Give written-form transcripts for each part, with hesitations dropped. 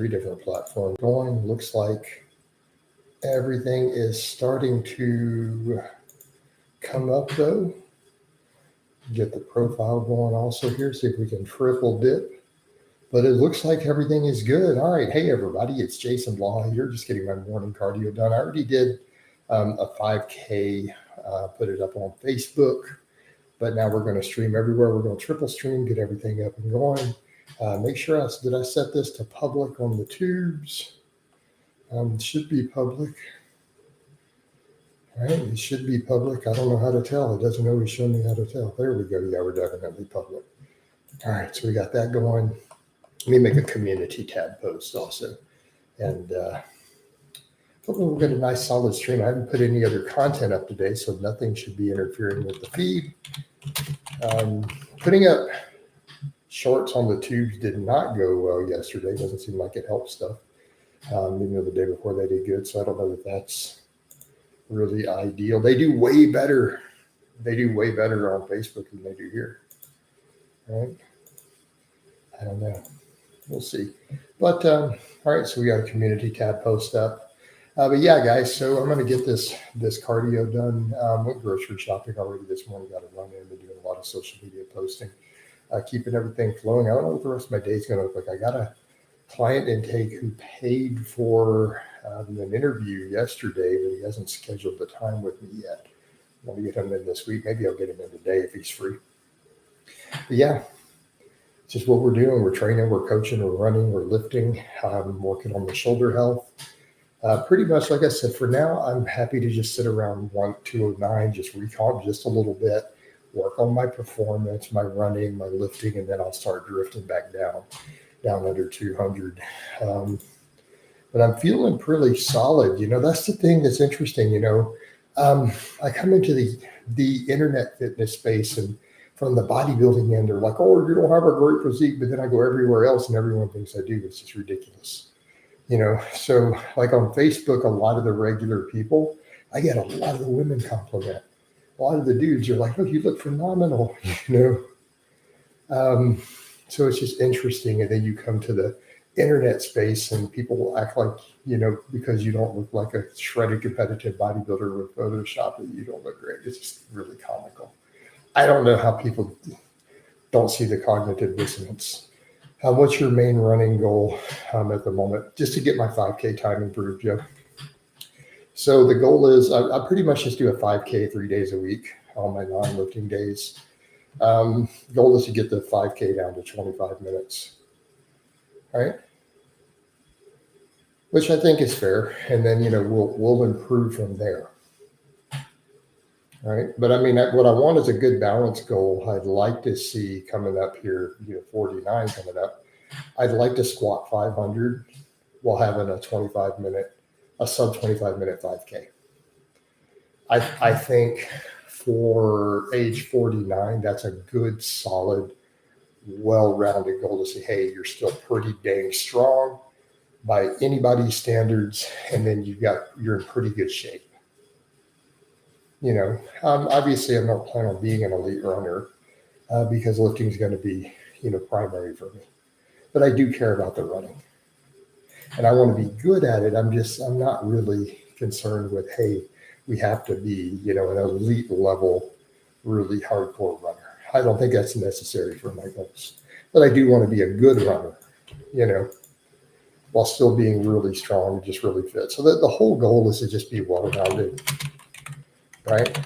3 different platforms going. Looks like everything is starting to come up though. Get the profile going also here, see if we can triple dip. But it looks like everything is good. All right. Hey, everybody. It's Jason Blaha here, just getting my morning cardio done. I already did a 5K, put it up on Facebook, but now we're going to stream everywhere. We're going to triple stream, get everything up and going. Make sure did I set this to public on the tubes? It should be public. All right, it should be public. I don't know how to tell. It doesn't always show me how to tell. There we go. Yeah, we're definitely public. All right, so we got that going. Let me make a community tab post also. And hopefully we'll get a nice solid stream. I haven't put any other content up today, so nothing should be interfering with the feed. Putting up shorts on the tubes did not go well yesterday. Doesn't seem like it helped stuff. Even though the day before they did good. So I don't know if that's really ideal. They do way better. They do way better on Facebook than they do here. Right? I don't know. We'll see. But all right, so we got a community tab post up. But yeah, guys, so I'm going to get this cardio done. Went grocery shopping already this morning. Got to run in. Been doing a lot of social media posting. Keeping everything flowing. I don't know what the rest of my day is going to look like. I got a client intake who paid for an interview yesterday, but he hasn't scheduled the time with me yet. I want to get him in this week. Maybe I'll get him in today if he's free. But yeah, it's just what we're doing. We're training, we're coaching, we're running, we're lifting, working on the shoulder health. Pretty much, like I said, for now, I'm happy to just sit around 209, just recomp just a little bit, work on my performance, my running, my lifting, and then I'll start drifting back down under 200. But I'm feeling pretty solid. You know, that's the thing that's interesting. You know, I come into the internet fitness space, and from the bodybuilding end, they're like, oh, you don't have a great physique, but then I go everywhere else and everyone thinks I do. It's just ridiculous. You know, so like on Facebook, a lot of the regular people, I get a lot of the women compliment. A lot of the dudes are like, oh, you look phenomenal, you know. So it's just interesting. And then you come to the internet space and people will act like, you know, because you don't look like a shredded competitive bodybuilder with Photoshop, that you don't look great. It's just really comical. I don't know how people don't see the cognitive dissonance. What's your main running goal at the moment? Just to get my 5K time improved, Joe. So the goal is I pretty much just do a 5K 3 days a week on my non-lifting days. Goal is to get the 5K down to 25 minutes. All right. Which I think is fair. And then, you know, we'll improve from there. All right. But I mean, what I want is a good balance goal. I'd like to see coming up here, you know, 49 coming up. I'd like to squat 500 while having a sub 25 minute 5K. I think for age 49, that's a good, solid, well-rounded goal to say, hey, you're still pretty dang strong by anybody's standards, and then you're in pretty good shape. You know, obviously I'm not planning on being an elite runner because lifting is going to be, you know, primary for me. But I do care about the running. And I want to be good at it. I'm not really concerned with, hey, we have to be, you know, an elite level, really hardcore runner. I don't think that's necessary for my goals. But I do want to be a good runner, you know, while still being really strong and just really fit. So that the whole goal is to just be well-rounded. Right?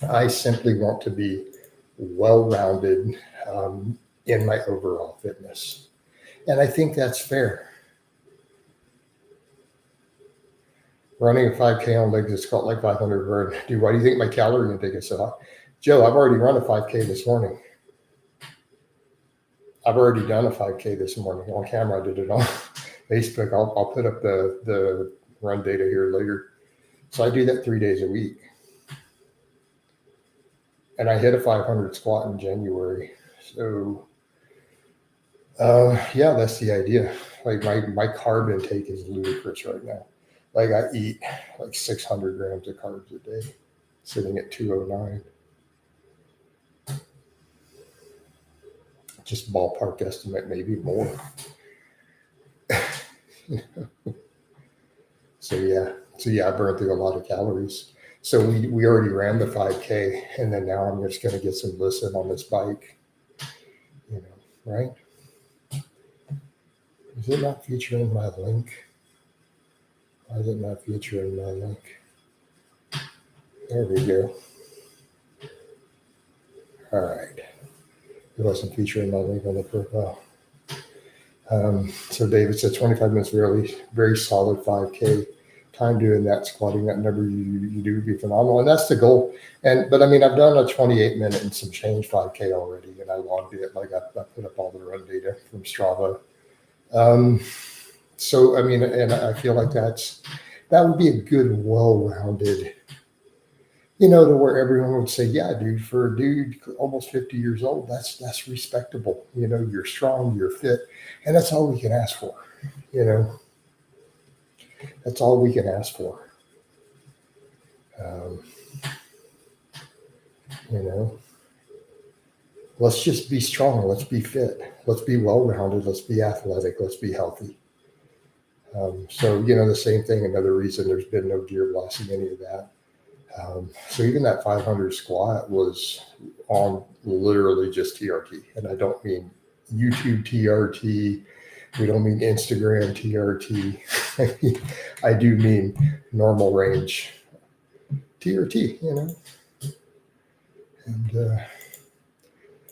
I simply want to be well-rounded in my overall fitness. And I think that's fair. Running a 5K on legs is called like 500 burn. Dude, why do you think my calorie intake is so high? Joe, I've already run a 5K this morning. I've already done a 5K this morning on camera. I did it on Facebook. I'll put up the run data here later. So I do that 3 days a week. And I hit a 500 squat in January. So, yeah, that's the idea. Like my carb intake is ludicrous right now. Like I eat like 600 grams of carbs a day, sitting at 209. Just ballpark estimate, maybe more. So I burned through a lot of calories. So we already ran the 5K, and then now I'm just going to get some listen on this bike, right? Is it not featuring my link? Why is it not featuring my link? There we go. All right. It wasn't featuring my link on the profile. So David said 25 minutes really, very solid 5K. Time doing that, squatting that number you do would be phenomenal. And that's the goal. But I mean, I've done a 28-minute and some change 5K already, and I logged it. Like I put up all the run data from Strava. So, I mean, and I feel like that would be a good, well-rounded, to where everyone would say, yeah, dude, for a dude almost 50 years old, that's respectable. You're strong, you're fit, and that's all we can ask for. That's all we can ask for. Let's just be strong. Let's be fit. Let's be well-rounded. Let's be athletic. Let's be healthy. So, the same thing. Another reason there's been no gear blasting, any of that. So even that 500 squat was on literally just TRT. And I don't mean YouTube TRT. We don't mean Instagram TRT. I do mean normal range TRT, And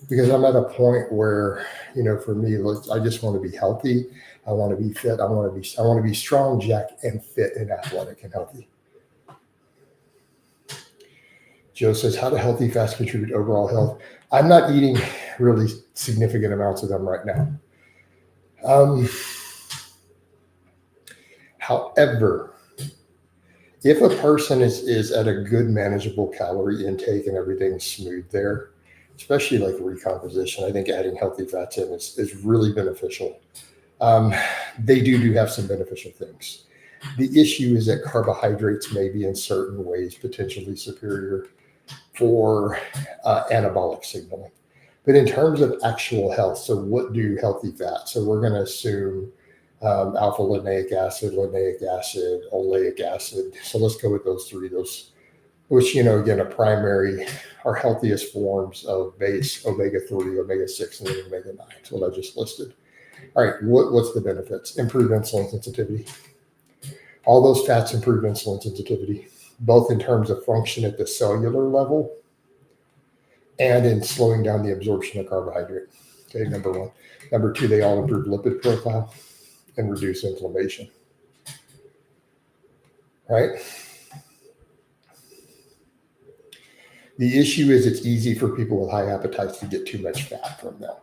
because I'm at a point where, for me, I just want to be healthy. I want to be fit. I want to be strong, jacked, and fit and athletic and healthy. Joe says, how do healthy fats contribute to overall health? I'm not eating really significant amounts of them right now. However, if a person is at a good manageable calorie intake and everything's smooth there, especially like recomposition, I think adding healthy fats in is really beneficial. They do have some beneficial things. The issue is that carbohydrates may be in certain ways potentially superior for anabolic signaling. But in terms of actual health, so what do healthy fats? So we're going to assume alpha linoleic acid, oleic acid. So let's go with those three, which, again, are healthiest forms of base omega-3, omega-6, and omega-9. So what I just listed. All right, what's the benefits? Improve insulin sensitivity. All those fats improve insulin sensitivity, both in terms of function at the cellular level and in slowing down the absorption of carbohydrate. Okay, number one. Number two, they all improve lipid profile and reduce inflammation. Right? The issue is it's easy for people with high appetites to get too much fat from them.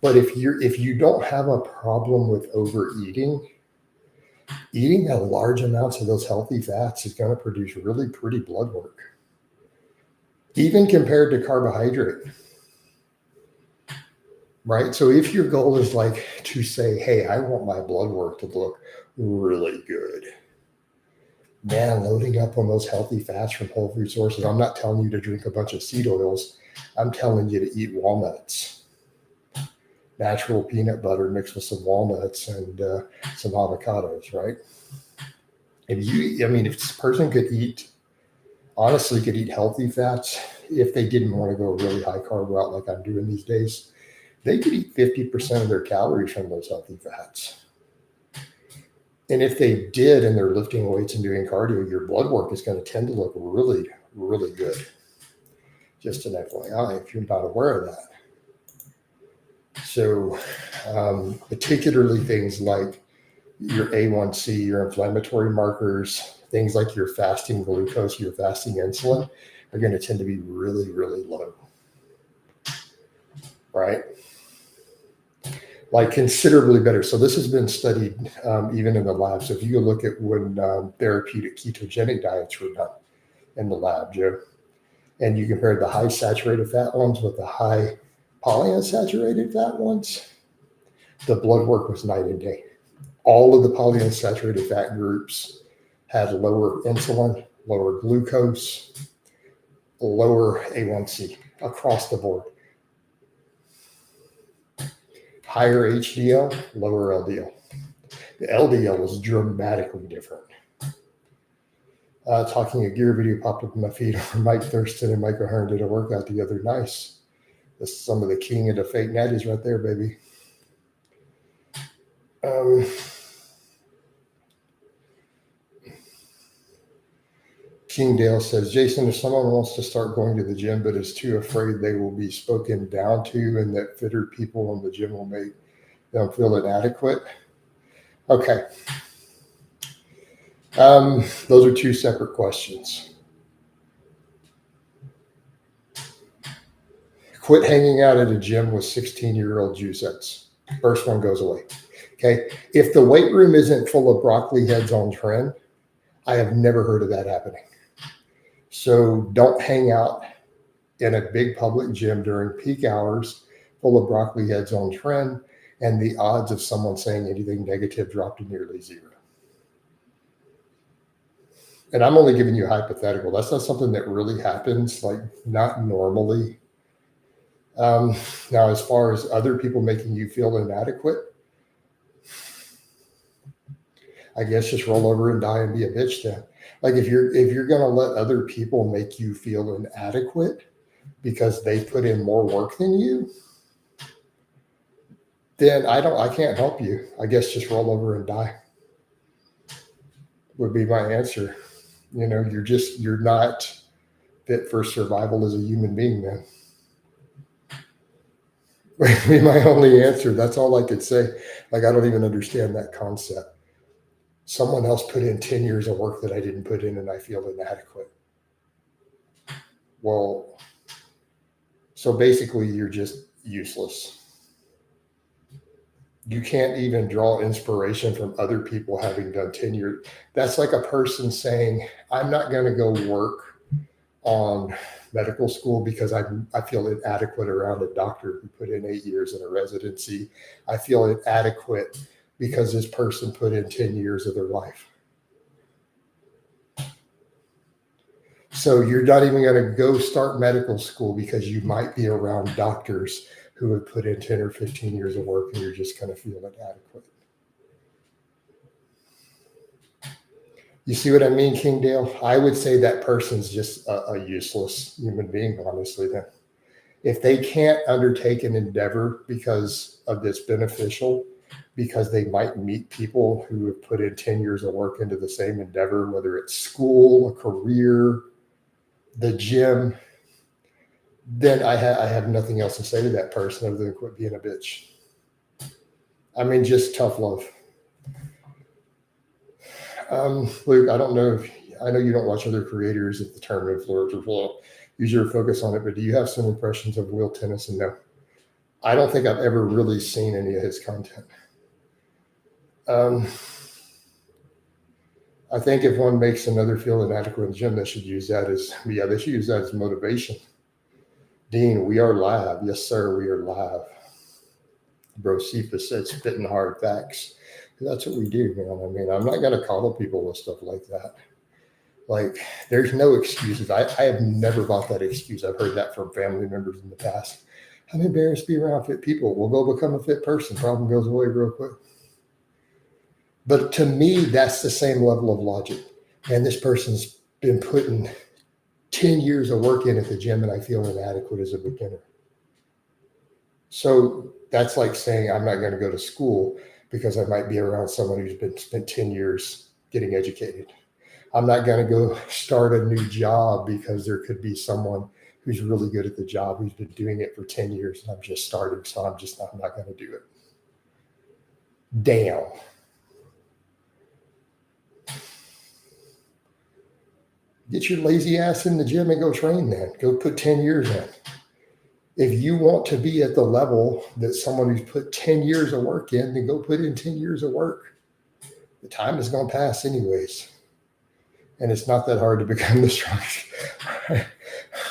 But if you don't have a problem with overeating, eating at large amounts of those healthy fats is going to produce really pretty blood work, even compared to carbohydrate. Right? So if your goal is like to say, hey, I want my blood work to look really good, man, loading up on those healthy fats from whole food sources. I'm not telling you to drink a bunch of seed oils. I'm telling you to eat walnuts, natural peanut butter mixed with some walnuts and some avocados, right? If this person could eat healthy fats, if they didn't want to go a really high carb route like I'm doing these days, they could eat 50% of their calories from those healthy fats. And if they did and they're lifting weights and doing cardio, your blood work is going to tend to look really, really good. Just an FYI, if you're not aware of that. So particularly things like your A1C, your inflammatory markers, things like your fasting glucose, your fasting insulin are going to tend to be really, really low. Right? Like considerably better. So this has been studied even in the lab. So if you look at when therapeutic ketogenic diets were done in the lab, Joe, and you compare the high saturated fat ones with the high polyunsaturated fat ones, the blood work was night and day. All of the polyunsaturated fat groups had lower insulin, lower glucose, lower A1C across the board. Higher HDL, lower LDL. The LDL was dramatically different. Talking a gear video popped up in my feed where Mike Thurston and Mike O'Hearn did a workout together. Nice. That's some of the king of the fake natties right there, baby. King Dale says, Jason, if someone wants to start going to the gym but is too afraid they will be spoken down to and that fitter people in the gym will make them feel inadequate. Okay. Those are two separate questions. Quit hanging out at a gym with 16-year-old juicettes. First one goes away. Okay. If the weight room isn't full of broccoli heads on trend, I have never heard of that happening. So don't hang out in a big public gym during peak hours full of broccoli heads on trend, and the odds of someone saying anything negative drop to nearly zero. And I'm only giving you a hypothetical. That's not something that really happens, like not normally. Now, as far as other people making you feel inadequate, I guess just roll over and die and be a bitch then. Like if you're going to let other people make you feel inadequate because they put in more work than you, then I can't help you. I guess just roll over and die would be my answer. You know, you're not fit for survival as a human being, man. Would be my only answer. That's all I could say. Like, I don't even understand that concept. Someone else put in 10 years of work that I didn't put in and I feel inadequate. Well, so basically you're just useless. You can't even draw inspiration from other people having done 10 years. That's like a person saying, I'm not going to go work on medical school because I feel inadequate around a doctor who put in 8 years in a residency. I feel inadequate because this person put in 10 years of their life. So you're not even going to go start medical school because you might be around doctors who have put in 10 or 15 years of work and you're just going to feel inadequate. You see what I mean, King Dale? I would say that person's just a useless human being, honestly, then. If they can't undertake an endeavor because of this beneficial, because they might meet people who have put in 10 years of work into the same endeavor, whether it's school, a career, the gym, then I have nothing else to say to that person other than quit being a bitch. I mean, just tough love. Luke, I don't know I know you don't watch other creators if the term influencers will use your focus on it, but do you have some impressions of Will Tennyson? No. I don't think I've ever really seen any of his content. I think if one makes another feel inadequate in the gym, they should use that as motivation. Dean, we are live. Yes, sir, we are live. Bro Cephas said spitting hard facts. That's what we do, man. I mean, I'm not going to coddle people with stuff like that. Like, there's no excuses. I have never bought that excuse. I've heard that from family members in the past. I'm embarrassed to be around fit people. We'll go become a fit person. Problem goes away real quick. But to me, that's the same level of logic. And this person's been putting 10 years of work in at the gym and I feel inadequate as a beginner. So that's like saying I'm not going to go to school because I might be around someone who's spent 10 years getting educated. I'm not going to go start a new job because there could be someone who's really good at the job who's been doing it for 10 years and I'm just starting, so I'm not going to do it. Damn. Get your lazy ass in the gym and go train then. Go put 10 years in. If you want to be at the level that someone who's put 10 years of work in, then go put in 10 years of work. The time is going to pass anyways. And it's not that hard to become the strongest.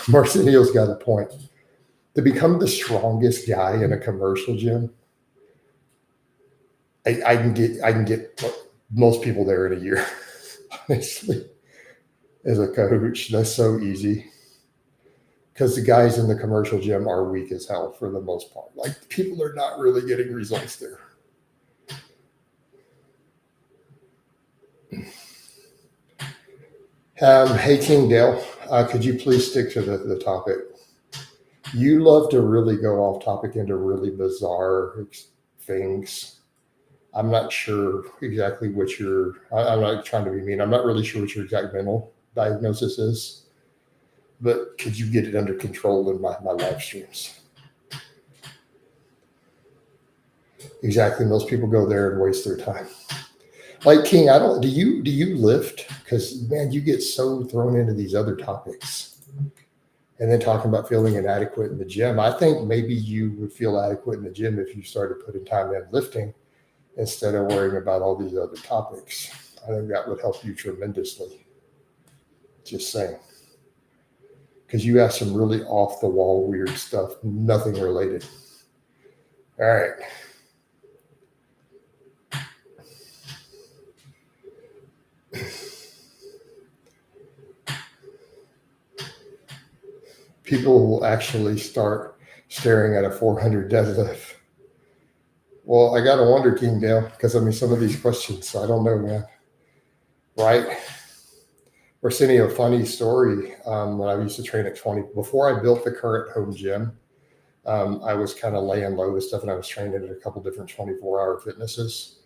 Marcinio's got a point. To become the strongest guy in a commercial gym, I can get most people there in a year, honestly. As a coach, that's so easy. Because the guys in the commercial gym are weak as hell for the most part. Like, people are not really getting results there. Hey, King Dale, could you please stick to the topic? You love to really go off topic into really bizarre things. I'm not sure exactly what I'm not trying to be mean. I'm not really sure what your exact mental diagnosis is, but could you get it under control in my live streams? Exactly. Most people go there and waste their time. Like King, do you lift? Because man, you get so thrown into these other topics. And then talking about feeling inadequate in the gym. I think maybe you would feel adequate in the gym if you started putting time in lifting instead of worrying about all these other topics. I think that would help you tremendously. Just saying. Because you have some really off the wall weird stuff, nothing related. All right. People will actually start staring at a 400 deadlift. Well, I got to wonder, King Dale, because I mean, some of these questions, I don't know, man. Right? We're sending you a funny story. When I used to train at 20, before I built the current home gym, I was kind of laying low with stuff, and I was training at a couple different 24-hour fitnesses.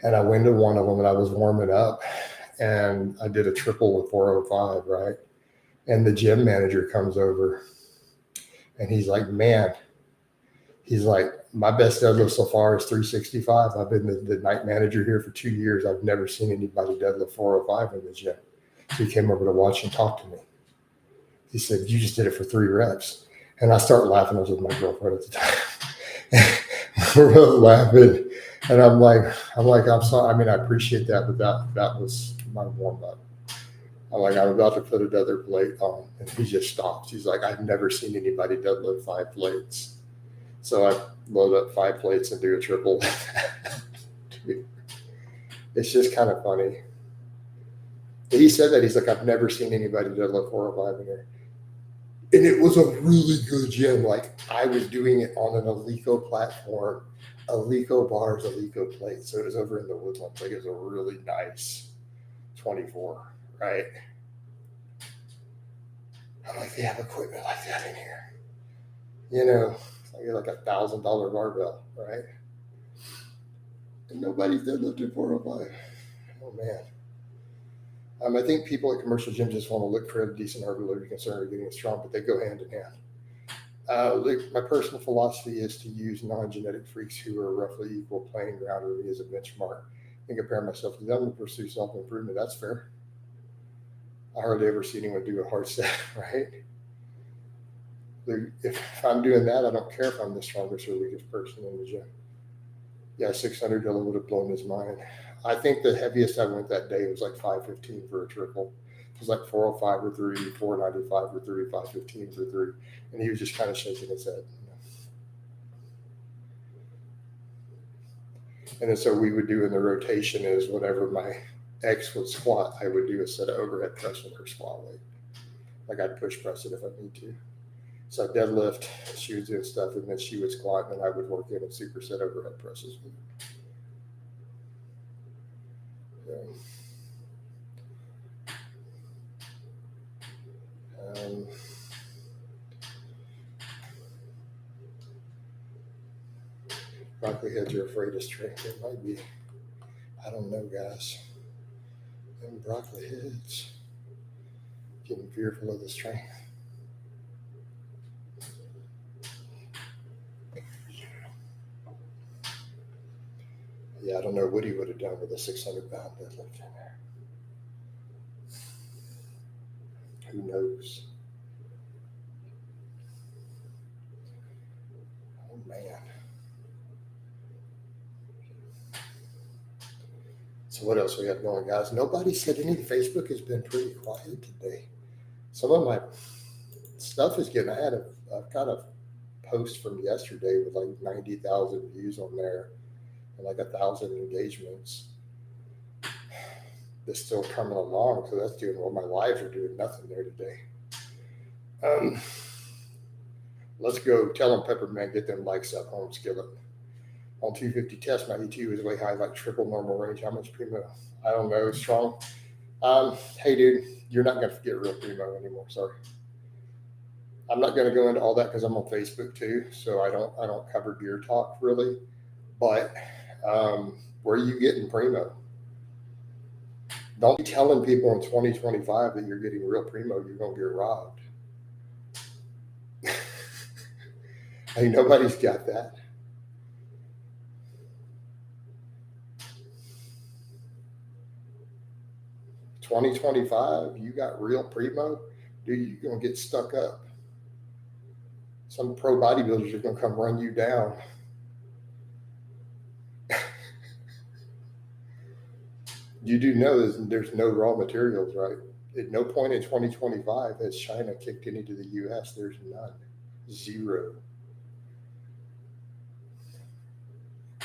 And I went to one of them, and I was warming up, and I did a triple with 405, right? And the gym manager comes over, and he's like, man, he's like, my best deadlift so far is 365. I've been the night manager here for 2 years. I've never seen anybody deadlift 405 in the gym. So he came over to watch and talk to me. He said, you just did it for 3 reps. And I start laughing. I was with my girlfriend at the time. We're both laughing. And I'm like, I'm sorry. I mean, I appreciate that, but that was my warm up. I'm like, I'm about to put another plate on. And he just stops. He's like, I've never seen anybody deadlift 5 plates. So I load up 5 plates and do a triple. It's just kind of funny. He said that. He's like, I've never seen anybody deadlift 405 in there. And it was a really good gym. Like, I was doing it on an Alico platform, Alico bars, Alico plates. So it was over in the Woodlands. Like, it was a really nice 24, right? I'm like, they have equipment like that in here. You know, like $1,000 barbell, right? And nobody's deadlifted 405. Oh, man. I think people at commercial gyms just want to look for a decent herbal concern or getting strong, but they go hand in hand. My personal philosophy is to use non-genetic freaks who are roughly equal playing ground with me as a benchmark and compare myself to them to pursue self-improvement. That's fair. I hardly ever see anyone do a hard set, right? If I'm doing that, I don't care if I'm the strongest or weakest person in the gym. Yeah, 600 Dylan would have blown his mind. I think the heaviest I went that day was like 515 for a triple. It was like 405 or 3, 495 or 3, 515 for 3. And he was just kind of shaking his head. And then so we would do in the rotation is whenever my ex would squat, I would do a set of overhead press with her squat weight. Like I'd push press it if I need to. So I deadlift, she was doing stuff, and then she would squat, and then I would work in and superset overhead presses. Broccoli heads are afraid of strength. It might be. I don't know, guys. Them broccoli heads getting fearful of the strength. Yeah, I don't know what he would have done with a 600-pound deadlift in there. Who knows? Oh, man. So what else we got going, guys? Nobody said anything. Facebook has been pretty quiet today. Some of my stuff is getting, I've got a post from yesterday with like 90,000 views on there and like 1,000 engagements. That's still coming along, so that's doing well. My lives are doing nothing there today. Let's go. Tell them, Peppermint, get them likes up, home skillet. On 250 test, my ET was way high, like triple normal range. How much primo? I don't know. Strong. Hey, dude, you're not going to get real primo anymore. Sorry. I'm not going to go into all that because I'm on Facebook too, so I don't cover gear talk really. But where are you getting primo? Don't be telling people in 2025 that you're getting real primo. You're going to get robbed. Hey, nobody's got that. $2025, you got real primo, dude, you're going to get stuck up. Some pro bodybuilders are going to come run you down. You do know there's no raw materials, right? At no point in 2025 has China kicked any to the U.S. There's none. Zero.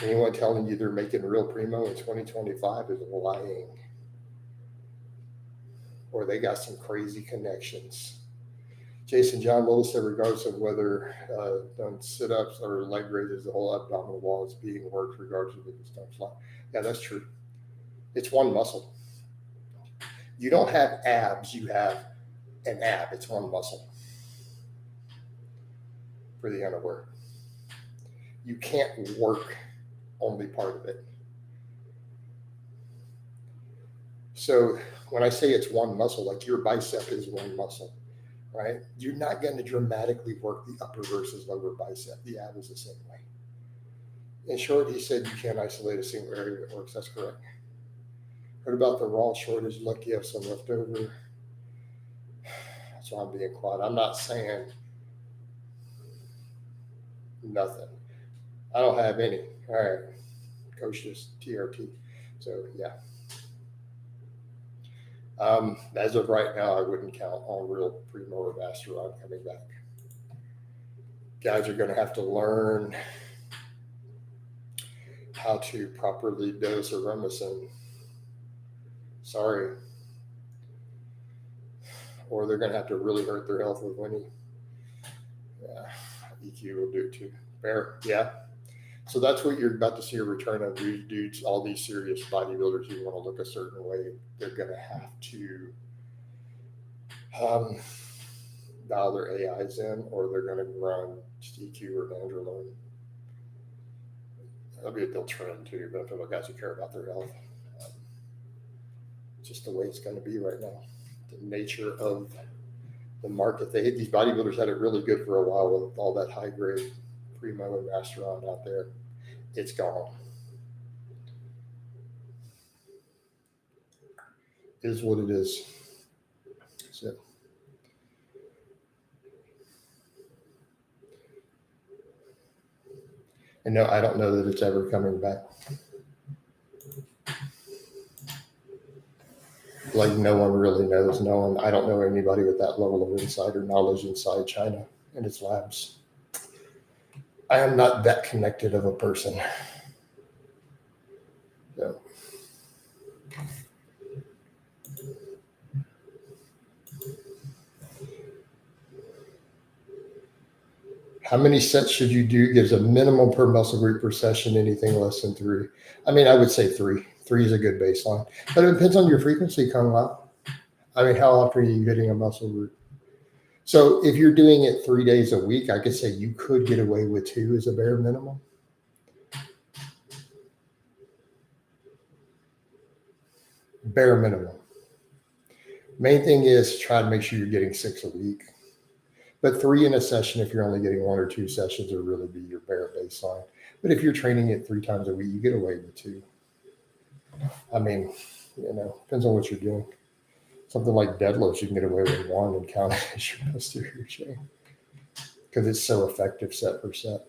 Anyone telling you they're making real primo in 2025 is lying. Or they got some crazy connections. Jason John Little said, regardless of whether done sit-ups or leg raises, the whole abdominal wall is being worked regardless of if it's done flat. Yeah, that's true. It's one muscle. You don't have abs, you have an ab. It's one muscle. For the unaware. You can't work only part of it. So when I say it's one muscle, like your bicep is one muscle, right? You're not going to dramatically work the upper versus lower bicep. The ab is the same way. In short, he said you can't isolate a single area that works. That's correct. Heard about the raw shortage. Lucky you have some left over. That's why I'm being quiet. I'm not saying nothing. I don't have any. All right. Coach just TRT. So, yeah. As of right now, I wouldn't count on real primo or Vasteron coming back. Guys are going to have to learn how to properly dose aromatase. Sorry. Or they're going to have to really hurt their health with Winnie. Yeah, EQ will do it too. Fair, yeah. So that's what you're about to see a return of these dudes, all these serious bodybuilders who want to look a certain way. They're going to have to dial their AIs in, or they're going to run EQ or Nandrolone. That'll be a real trend too, but for the guys who care about their health. Just the way it's going to be right now. The nature of the market. These bodybuilders had it really good for a while with all that high grade primo and Vasteron out there. It's gone. It is what it is. So. And no, I don't know that it's ever coming back. Like no one really knows. I don't know anybody with that level of insider knowledge inside China and its labs. I am not that connected of a person. So. How many sets should you do? Gives a minimum per muscle group per session, anything less than 3. I mean, I would say 3. 3 is a good baseline. But it depends on your frequency, Kung Lao. I mean, how often are you hitting a muscle group? So if you're doing it 3 days a week, I could say you could get away with 2 as a bare minimum. Bare minimum. Main thing is try to make sure you're getting 6 a week. But 3 in a session, if you're only getting 1 or 2 sessions, will really be your bare baseline. But if you're training it 3 times a week, you get away with 2. I mean, depends on what you're doing. Something like deadlifts, you can get away with 1 and count it as your posterior chain because it's so effective set per set.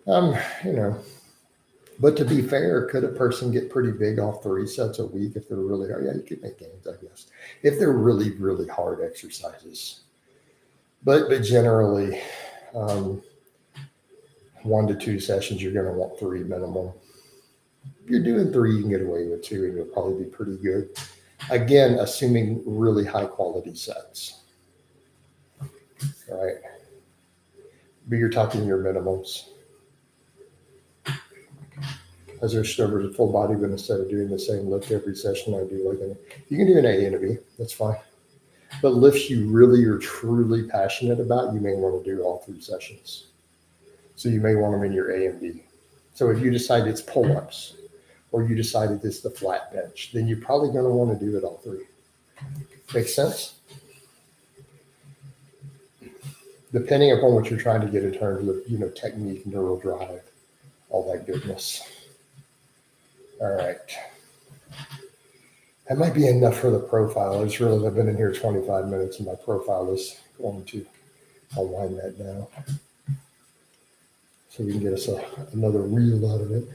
But to be fair, could a person get pretty big off 3 sets a week if they're really hard? Yeah, you could make gains, I guess, if they're really, really hard exercises. But generally, 1 to 2 sessions, you're going to want 3 minimum. If you're doing 3, you can get away with 2, and you'll probably be pretty good. Again, assuming really high quality sets, right? But you're talking your minimums. I switched over to full body, but instead of doing the same lift every session, I do you can do an A and a B. That's fine. But lifts you really are truly passionate about, you may want to do all 3 sessions. So you may want them in your A and B. So if you decide it's pull-ups, or you decided it's the flat bench, then you're probably going to want to do it all 3. Make sense? Depending upon what you're trying to get in terms of, technique, neural drive, all that goodness. All right. That might be enough for the profile. I've been in here 25 minutes and my profile is going to, I'll wind that down so we can get us another reel out of it.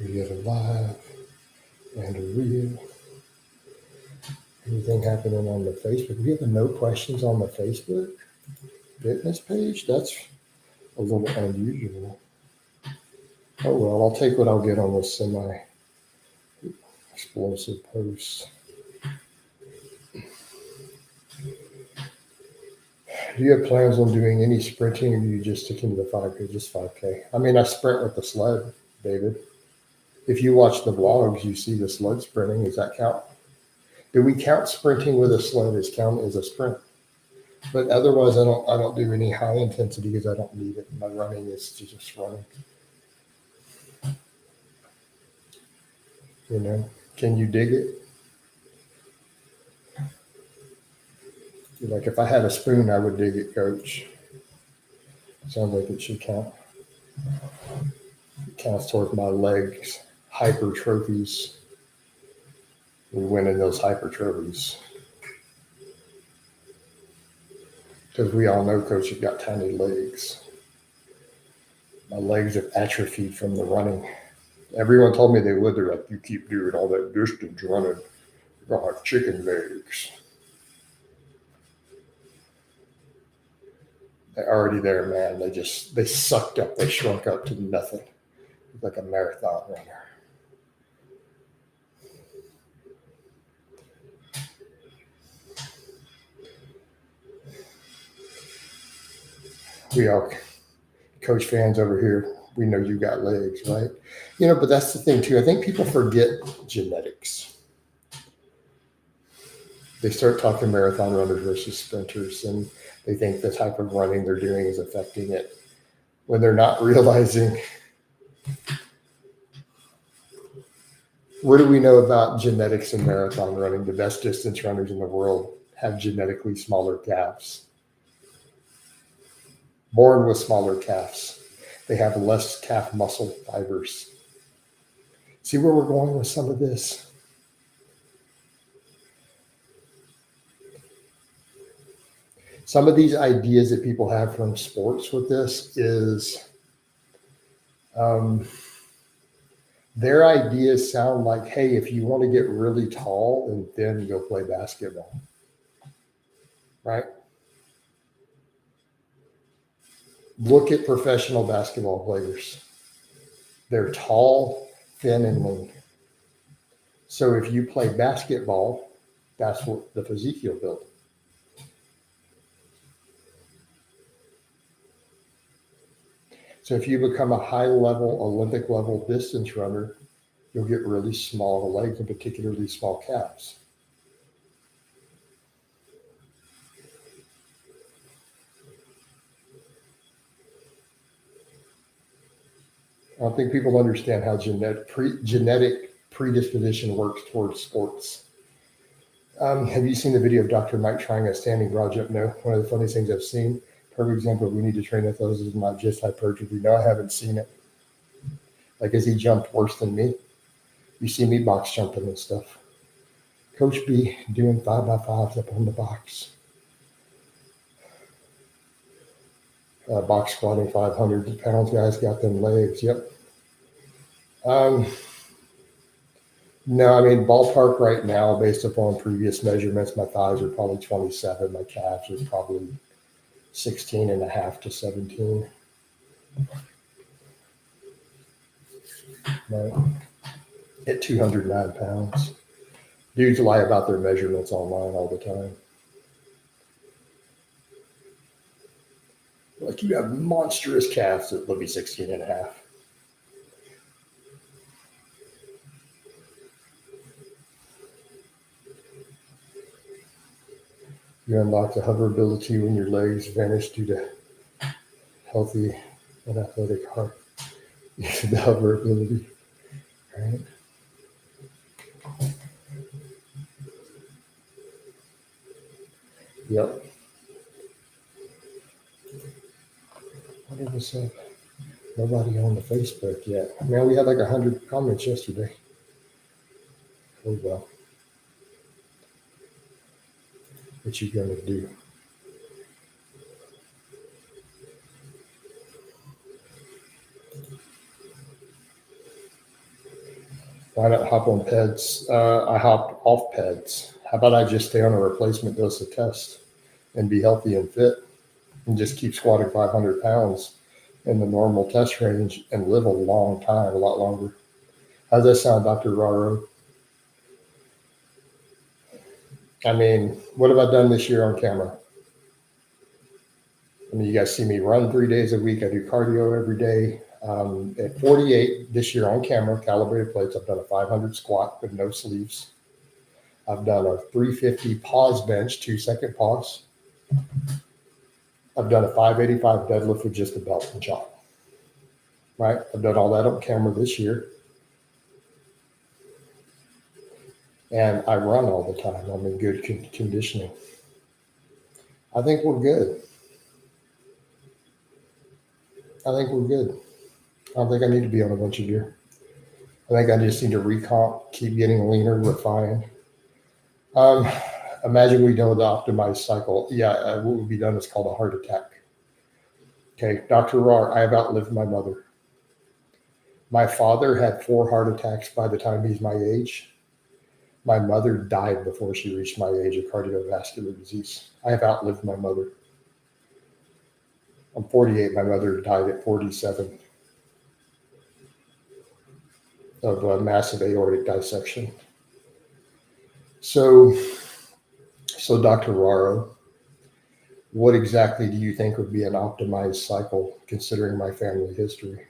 We get a live and a reel. Anything happening on the Facebook? We have no questions on the Facebook fitness page. That's a little unusual. Oh well, I'll take what I'll get on this semi-explosive post. Do you have plans on doing any sprinting, or are you just sticking to the 5K, just 5K? I mean, I sprint with the sled, David. If you watch the vlogs, you see the sled sprinting. Does that count? Do we count sprinting with a sled as a sprint? But otherwise, I don't do any high intensity because I don't need it. My running is just running. Can you dig it? Like if I had a spoon, I would dig it, Coach. Sounds like it should count. It counts towards my legs, hypertrophies. We win in those hypertrophies. Because we all know, Coach, you've got tiny legs. My legs have atrophied from the running. Everyone told me they would. They're like, you keep doing all that distance running, you're going to have chicken legs. They're already there, man. They sucked up. They shrunk up to nothing. Like a marathon runner. We all, Coach fans over here, we know you got legs, right? But that's the thing too. I think people forget genetics. They start talking marathon runners versus sprinters, and they think the type of running they're doing is affecting it when they're not realizing. What do we know about genetics in marathon running? The best distance runners in the world have genetically smaller calves. Born with smaller calves. They have less calf muscle fibers. See where we're going with some of this? Some of these ideas that people have from sports with this is their ideas sound like, hey, if you want to get really tall and thin, go play basketball. Right? Look at professional basketball players. They're tall, thin, and lean. So if you play basketball, that's what the physique you'll build. So if you become a high-level, Olympic-level distance runner, you'll get really small legs and particularly small calves. I don't think people understand how genetic predisposition works towards sports. Have you seen the video of Dr. Mike trying a standing broad jump? No. One of the funniest things I've seen. Perfect example, we need to train athleticism, not just hypertrophy. No, I haven't seen it. Like, has he jumped worse than me? You see me box jumping and stuff. Coach B doing 5x5s up on the box. Box squatting 500 pounds, guys got them legs. Yep. No, I mean, ballpark right now, based upon previous measurements, my thighs are probably 27. My calves are probably 16 and a half to 17. Right. At 209 pounds. Dudes lie about their measurements online all the time. Like, you have monstrous calves that will be 16 and a half. You unlock the hoverability when your legs vanish due to healthy and athletic heart. The hoverability, right? Yep. What did this say? Nobody on the Facebook yet. Man, we had like 100 comments yesterday. Oh well. What you gonna do? Why not hop on PEDs? I hopped off PEDs. How about I just stay on a replacement dose of test and be healthy and fit and just keep squatting 500 pounds in the normal test range and live a long time, a lot longer. How's that sound, Dr. Raro? I mean, what have I done this year on camera? I mean, you guys see me run 3 days a week. I do cardio every day. At 48 this year on camera, calibrated plates, I've done a 500 squat with no sleeves. I've done a 350 pause bench, 2-second pause. I've done a 585 deadlift with just a belt and chop. Right? I've done all that on camera this year. And I run all the time. I'm in good conditioning. I think we're good. I think we're good. I don't think I need to be on a bunch of gear. I think I just need to recomp, keep getting leaner, refined. Imagine we know the optimized cycle. Yeah, what would be done is called a heart attack. Okay, Dr. Rar, I have outlived my mother. My father had 4 heart attacks by the time he's my age. My mother died before she reached my age of cardiovascular disease. I have outlived my mother. I'm 48. My mother died at 47 of a massive aortic dissection. So Dr. Raro, what exactly do you think would be an optimized cycle considering my family history?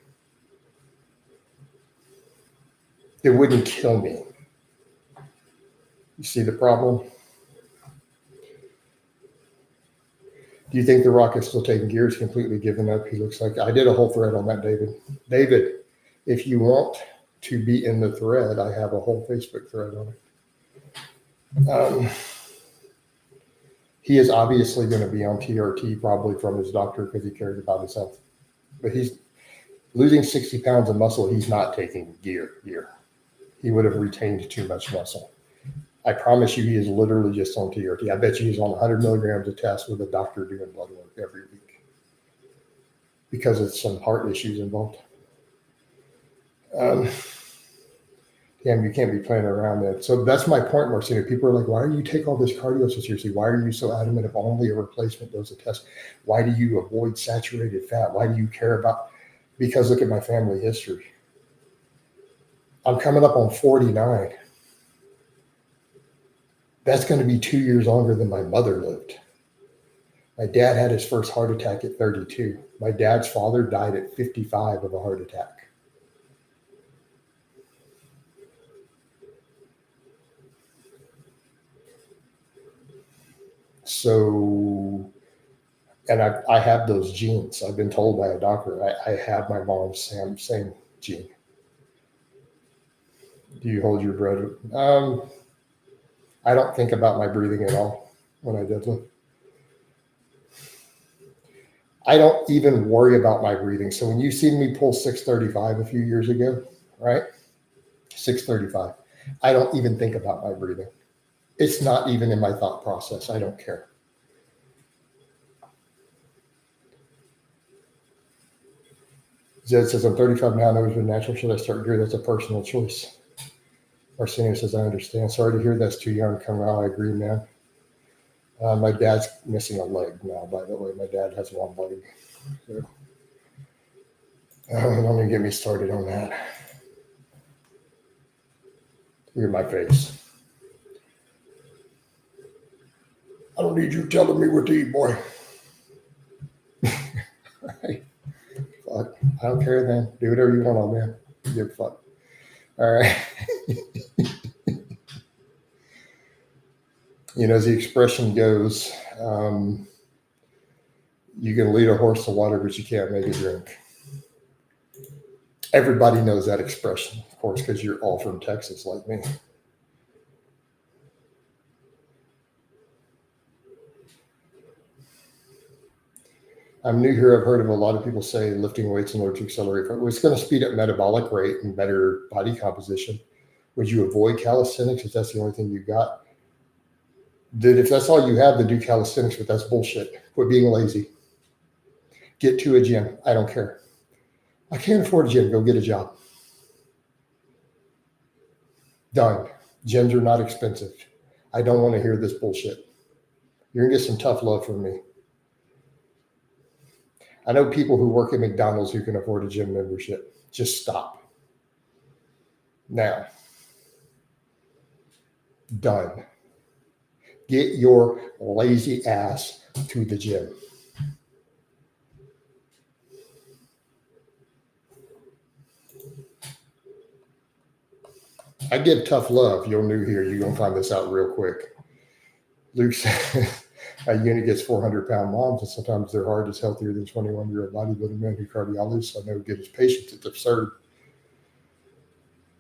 It wouldn't kill me. You see the problem? Do you think The Rock is still taking gear? He's completely given up. He looks like, I did a whole thread on that, David. David, if you want to be in the thread, I have a whole Facebook thread on it. He is obviously going to be on TRT probably from his doctor because he cares about his health. But he's losing 60 pounds of muscle. He's not taking gear. He would have retained too much muscle. I promise you, he is literally just on TRT. I bet you he's on 100 milligrams of test with a doctor doing blood work every week because of some heart issues involved. Damn, you can't be playing around that. So that's my point, Marcina. People are like, why do you take all this cardio so seriously? Why are you so adamant of only a replacement dose of test? Why do you avoid saturated fat? Why do you care about? Because look at my family history. I'm coming up on 49. That's going to be 2 years longer than my mother lived. My dad had his first heart attack at 32. My dad's father died at 55 of a heart attack. So, and I have those genes. I've been told by a doctor, I have my mom's same gene. Do you hold your breath? I don't think about my breathing at all when I deadlift. I don't even worry about my breathing. So when you see me pull 635 a few years ago, right? 635. I don't even think about my breathing. It's not even in my thought process. I don't care. Zed says, I'm 35 now, and always been natural. Should I start gear? That's a personal choice. Arsenio says, I understand. Sorry to hear that's too young to come out. I agree, man. My dad's missing a leg now, by the way. My dad has one leg. So, don't even get me started on that. Look at my face. I don't need you telling me what to eat, boy. I don't care then. Do whatever you want, old man. Give a fuck. All right. As the expression goes, you can lead a horse to water, but you can't make it drink. Everybody knows that expression, of course, because you're all from Texas like me. I'm new here. I've heard of a lot of people say lifting weights in order to accelerate. It's going to speed up metabolic rate and better body composition. Would you avoid calisthenics if that's the only thing you got? If that's all you have, then do calisthenics, but that's bullshit. Quit being lazy. Get to a gym. I don't care. I can't afford a gym. Go get a job. Done. Gyms are not expensive. I don't want to hear this bullshit. You're going to get some tough love from me. I know people who work at McDonald's who can afford a gym membership. Just stop. Now. Done. Get your lazy ass to the gym. I give tough love. You're new here. You're going to find this out real quick. Luke said a unit gets 400-pound moms, and sometimes their heart is healthier than 21-year-old bodybuilding men who cardiologists. I know get his patients. It's absurd.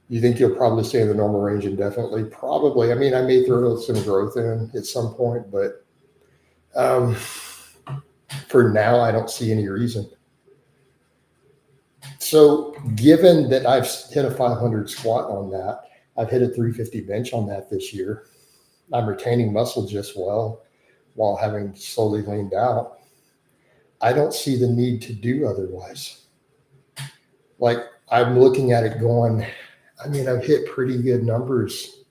You think you'll probably stay in the normal range indefinitely? Probably. I mean, I may throw some growth in at some point, but for now, I don't see any reason. So given that I've hit a 500 squat on that, I've hit a 350 bench on that this year, I'm retaining muscle just well while having slowly leaned out. I don't see the need to do otherwise. Like, I'm looking at it going, I mean, I've hit pretty good numbers.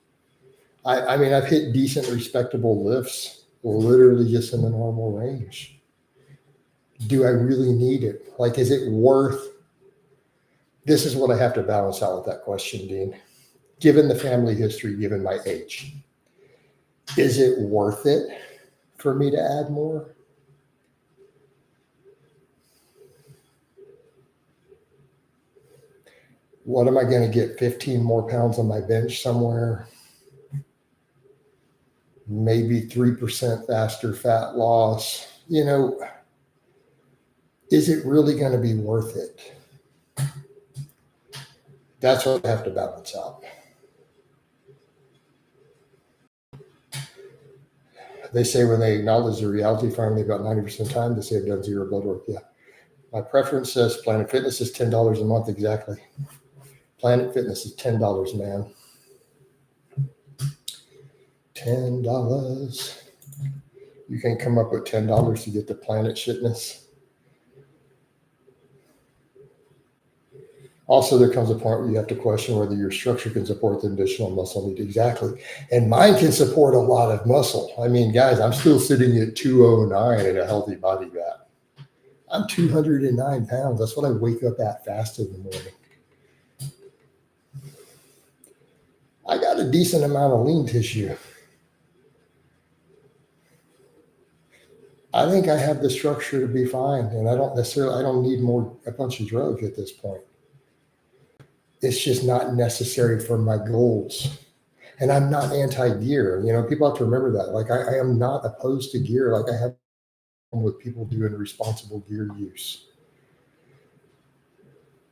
I mean, I've hit decent, respectable lifts, literally just in the normal range. Do I really need it? Like, is it worth? This is what I have to balance out with that question, Dean. Given the family history, given my age, is it worth it for me to add more? What am I going to get? 15 more pounds on my bench somewhere? Maybe 3% faster fat loss. Is it really going to be worth it? That's what I have to balance out. They say when they acknowledge the reality finally about 90% of the time, they say I've done zero blood work. Yeah. My preference says Planet Fitness is $10 a month. Exactly. Planet Fitness is $10, man. $10. You can come up with $10 to get the Planet Fitness. Also, there comes a point where you have to question whether your structure can support the additional muscle need. Exactly. And mine can support a lot of muscle. I mean, guys, I'm still sitting at 209 in a healthy body fat. I'm 209 pounds. That's what I wake up at fast in the morning. I got a decent amount of lean tissue. I think I have the structure to be fine. And I don't need a bunch of drugs at this point. It's just not necessary for my goals. And I'm not anti-gear. People have to remember that. Like, I am not opposed to gear. Like, I have with people doing responsible gear use.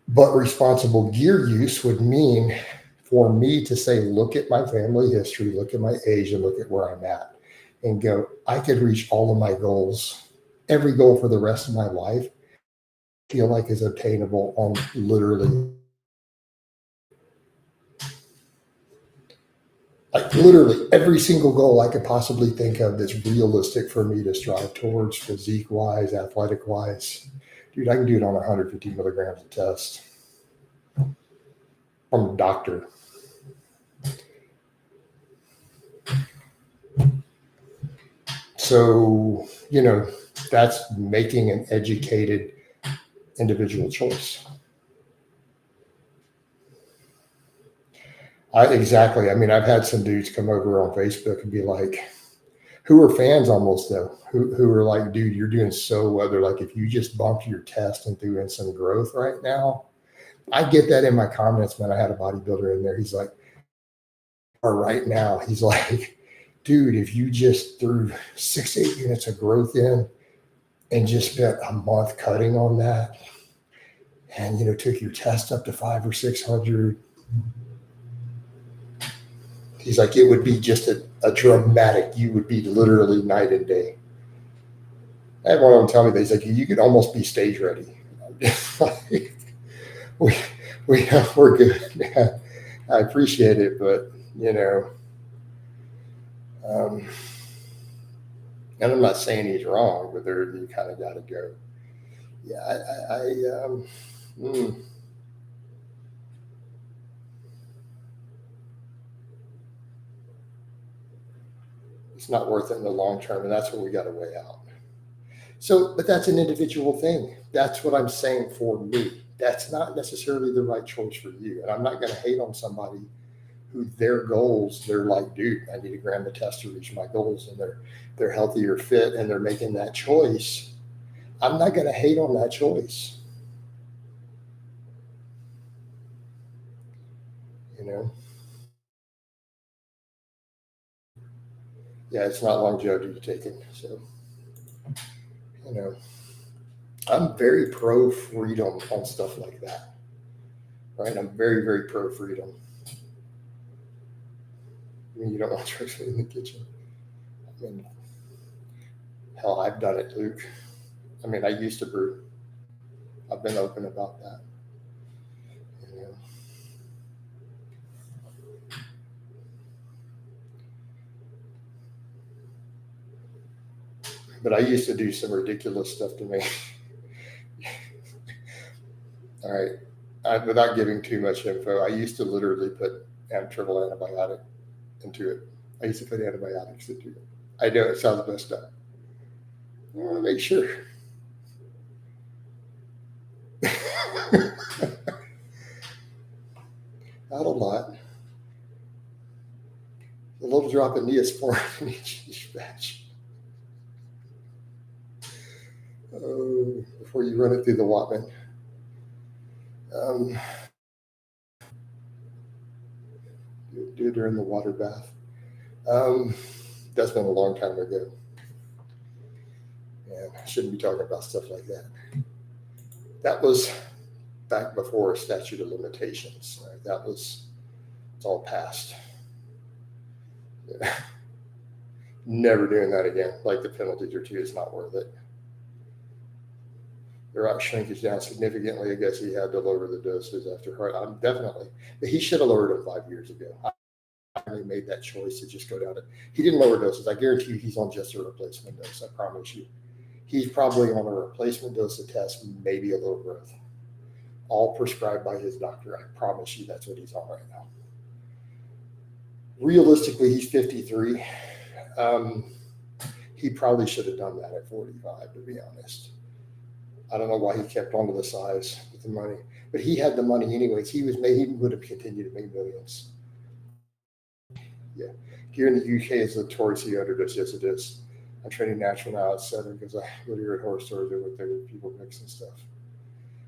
But responsible gear use would mean for me to say, look at my family history, look at my age, and look at where I'm at, and go, I could reach all of my goals, every goal for the rest of my life, feel like is obtainable on literally every single goal I could possibly think of that's realistic for me to strive towards, physique-wise, athletic-wise. Dude, I can do it on 150 milligrams of test from a doctor. So, that's making an educated individual choice. Exactly. I mean, I've had some dudes come over on Facebook and be like, who are fans almost though, who are like, dude, you're doing so well. They're like, if you just bumped your test and threw in some growth right now, I get that in my comments when I had a bodybuilder in there. He's like, or right now, he's like, dude, if you just threw 6-8 units of growth in and just spent a month cutting on that, and took your test up to 500 or 600, he's like, it would be just a dramatic. You would be literally night and day. I had one of them tell me that he's like, you could almost be stage ready. We're good. Yeah, I appreciate it, but and I'm not saying he's wrong, but you kind of got to go. Yeah, it's not worth it in the long term, and that's what we got to weigh out. So, but that's an individual thing. That's what I'm saying for me. That's not necessarily the right choice for you. And I'm not going to hate on somebody who their goals, they're like, dude, I need a gram of test to reach my goals, and they're healthy or fit, and they're making that choice. I'm not going to hate on that choice. Yeah, it's not longevity to take it. So, I'm very pro freedom on stuff like that. Right? I'm very, very pro freedom. I mean, you don't want to try food in the kitchen. I mean, hell, I've done it, Luke. I mean, I used to brew. I've been open about that. But I used to do some ridiculous stuff to me. All right. Without giving too much info, I used to literally put triple antibiotic into it. I used to put antibiotics into it. I know it sounds messed up. I want to make sure. Not a lot. A little drop of Neosporin in each batch. Before you run it through the Wattman. Do it during the water bath. That's been a long time ago. And I shouldn't be talking about stuff like that. That was back before statute of limitations. Right? It's all past. Yeah. Never doing that again. Like the penalties or two, it's not worth it. Their rock shrinkage down significantly. I guess he had to lower the doses after heart. I'm definitely. He should have lowered them 5 years ago. I made that choice to just go down it. He didn't lower doses. I guarantee you he's on just a replacement dose. I promise you. He's probably on a replacement dose of test, maybe a little growth. All prescribed by his doctor. I promise you that's what he's on right now. Realistically, he's 53. He probably should have done that at 45, to be honest. I don't know why he kept on to the size with the money, but he had the money anyways. He would have continued to make millions. Yeah. Here in the UK, it's notoriously underdosed. Yes, it is. I'm training natural now at 7 because I go to your horror stores with their people mixing stuff.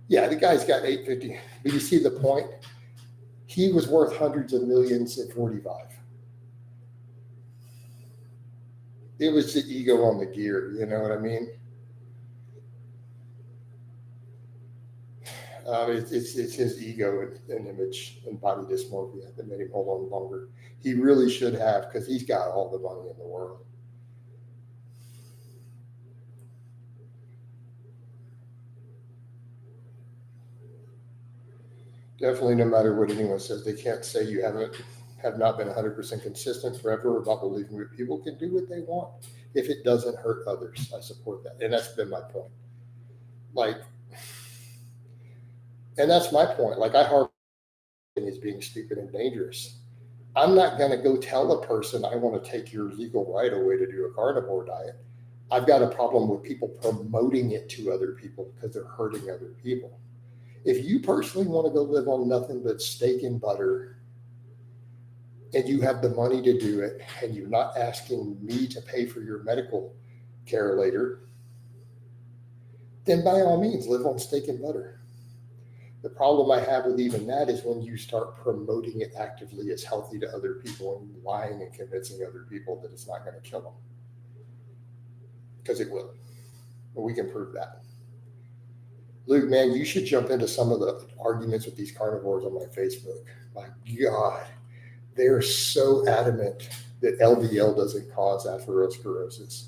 Yeah, the guy's got 850. But you see the point? He was worth hundreds of millions at 45. It was the ego on the gear. You know what I mean? It's his ego and image and body dysmorphia that made him hold on longer. He really should have, because he's got all the money in the world. Definitely, no matter what anyone says, they can't say you have not been 100% consistent forever about believing that people can do what they want if it doesn't hurt others. I support that, and that's been my point. And that's my point. I harp on is being stupid and dangerous. I'm not going to go tell a person I want to take your legal right away to do a carnivore diet. I've got a problem with people promoting it to other people because they're hurting other people. If you personally want to go live on nothing but steak and butter and you have the money to do it, and you're not asking me to pay for your medical care later, then by all means, live on steak and butter. The problem I have with even that is when you start promoting it actively as healthy to other people and lying and convincing other people that it's not going to kill them. Because it will. But we can prove that. Luke, man, you should jump into some of the arguments with these carnivores on my Facebook. My God, they're so adamant that LDL doesn't cause atherosclerosis.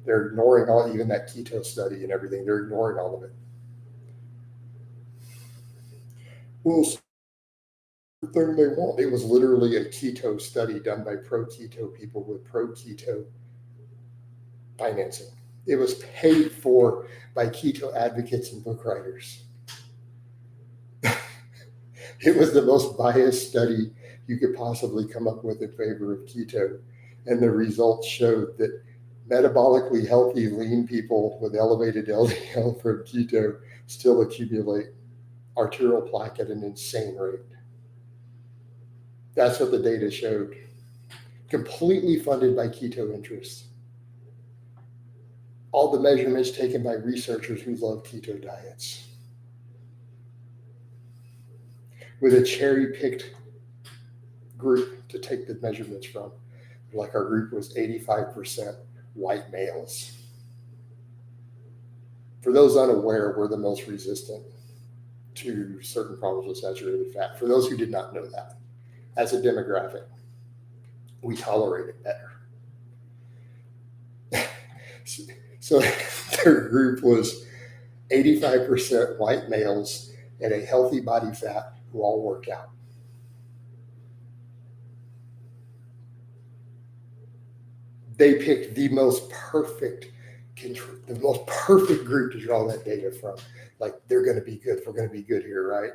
They're ignoring all, even that keto study and everything. They're ignoring all of it. Well, the thing they want, it was literally a keto study done by pro-keto people with pro-keto financing. It was paid for by keto advocates and book writers. It was the most biased study you could possibly come up with in favor of keto. And the results showed that metabolically healthy, lean people with elevated LDL from keto still accumulate arterial plaque at an insane rate. That's what the data showed. Completely funded by keto interests. All the measurements taken by researchers who love keto diets. With a cherry-picked group to take the measurements from. Like our group was 85% white males. For those unaware, we're the most resistant to certain problems with saturated fat. For those who did not know that, as a demographic, we tolerate it better. So their group was 85% white males and a healthy body fat who all work out. They picked the most perfect group to draw that data from. Like, they're going to be good. We're going to be good here, right?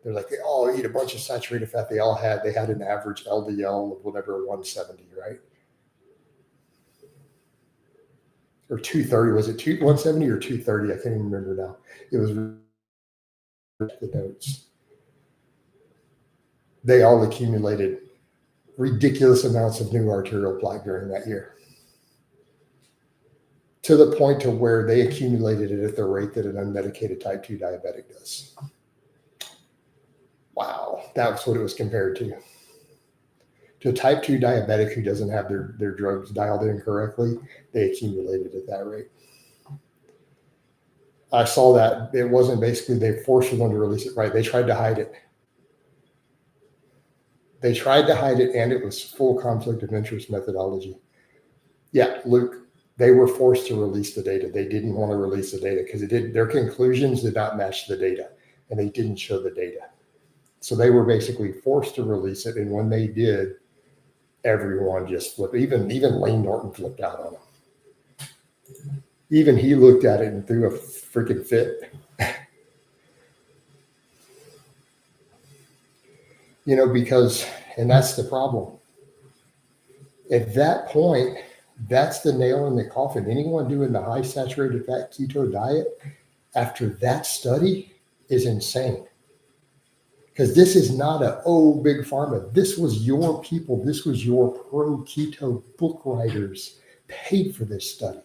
They're like, they all eat a bunch of saturated fat. They had an average LDL of whatever, 170, right? Or 230. Was it 170 or 230? I can't even remember now. It was the notes. They all accumulated ridiculous amounts of new arterial plaque during that year, to the point to where they accumulated it at the rate that an unmedicated type 2 diabetic does. Wow, that's what it was compared to. To a type 2 diabetic who doesn't have their drugs dialed in correctly, they accumulated at that rate. I saw that. It wasn't basically they forced them to release it, right? They tried to hide it. And it was full conflict of interest methodology. Yeah, Luke, they were forced to release the data. They didn't want to release the data because their conclusions did not match the data, and they didn't show the data. So they were basically forced to release it, and when they did, everyone just flipped. Even Lane Norton flipped out on them. Even he looked at it and threw a freaking fit. Because, and that's the problem. At that point, that's the nail in the coffin. Anyone doing the high saturated fat keto diet after that study is insane. Because this is not big pharma. This was your people. This was your pro keto book writers paid for this study.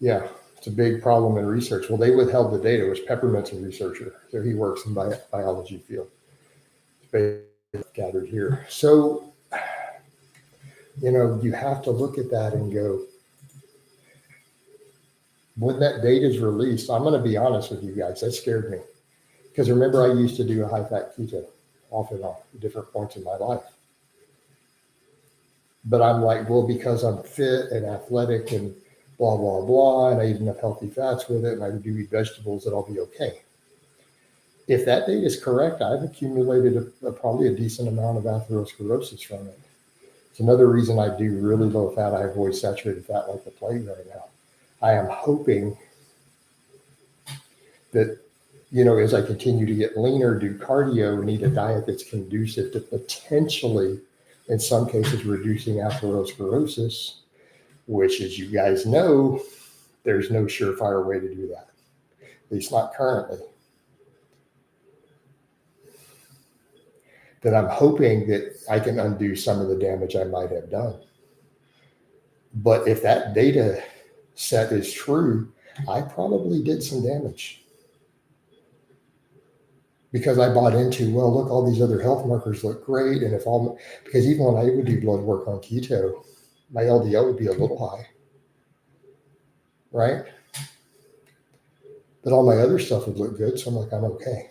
Yeah, it's a big problem in research. Well, they withheld the data. It was Peppermint's a researcher. So he works in the biology field. It's gathered here. So, you have to look at that and go, when that data is released, I'm going to be honest with you guys, that scared me. Because remember, I used to do a high-fat keto off and on at different points in my life. But I'm like, well, because I'm fit and athletic and blah, blah, blah, and I eat enough healthy fats with it, and I do eat vegetables, that I'll be okay. If that data is correct, I've accumulated probably a decent amount of atherosclerosis from it. It's another reason I do really low fat. I avoid saturated fat like the plague right now. I am hoping that, as I continue to get leaner, do cardio, and eat a diet that's conducive to potentially, in some cases, reducing atherosclerosis, which, as you guys know, There's no surefire way to do that, at least not currently. Then I'm hoping that I can undo some of the damage I might have done. But if that data set is true, I probably did some damage. Because I bought into, well, look, all these other health markers look great. And because even when I would do blood work on keto, my LDL would be a little high, right? But all my other stuff would look good. So I'm like, I'm okay.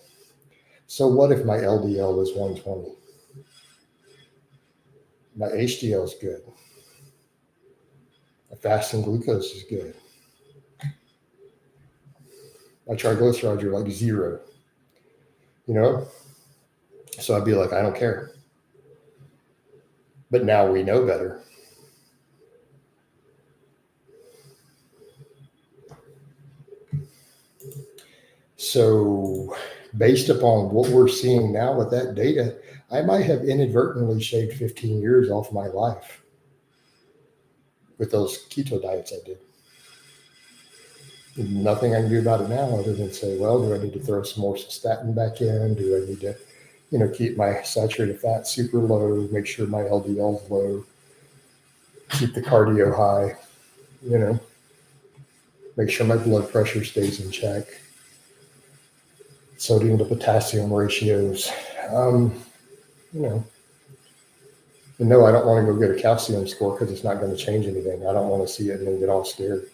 So what if my LDL is 120? My HDL is good. My fasting glucose is good. My triglycerides are like 0. So I'd be like, I don't care. But now we know better. So based upon what we're seeing now with that data, I might have inadvertently shaved 15 years off my life with those keto diets I did. Nothing I can do about it now other than say, well, do I need to throw some more cystatin back in? Do I need to, keep my saturated fat super low, make sure my LDL is low, keep the cardio high, make sure my blood pressure stays in check, sodium to potassium ratios, And no, I don't want to go get a calcium score because it's not going to change anything. I don't want to see it and then get all scared.